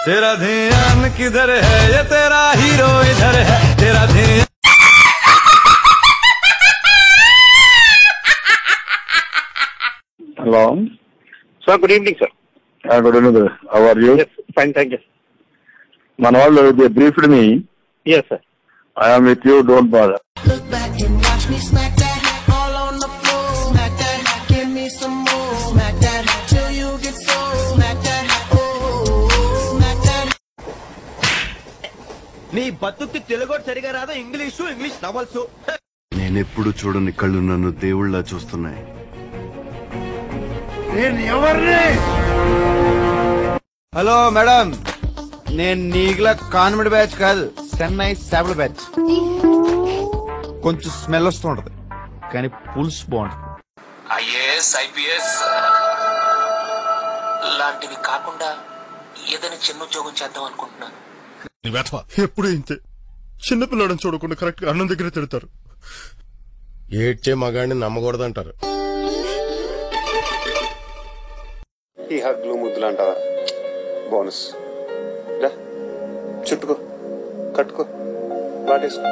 तेरा ध्यान किधर है ये तेरा हीरो इधर है तेरा ध्यान Hello. Sir, good evening, sir. Good evening, sir. How are you? Yes, fine, thank you. Manwal, they briefed me. Yes, sir. I am with you, don't bother. Look back and watch me smack that all on the floor. Smack that, give me some more. Smack that till you get so. Smack that, oh, smack that. నీ బతుక్కి తెలుగు సరిగా రాదు English novels నేనెప్పుడు చూడని కళ్ళు నన్ను దేవుళ్ళ చూస్తున్నాయి. Hello madam నేను నీకులా కాన్వెంట్ బ్యాచ్ కాదు చెన్నై సేవల బ్యాచ్ కొంచెం స్మెల్ వస్తుంటది కానీ పులుసు బాగుంటది ఐఏఎస్ ఐపీఎస్ లాంటివి కాకుండా ఏదైనా చిన్న ఉద్యోగం చేద్దాం అనుకుంటున్నాను. ఎప్పుడు ఇంతే చిన్నపిల్లడని చూడకుండా కరెక్ట్ గా అన్నం దగ్గర తిడతారు. ఏడ్చే మగాడిని నమ్మకూడదంటారు. ఈ హగ్లు ముద్దులు అంటావా బోనస్ చుట్టుకో కట్టుకో వాటేసుకో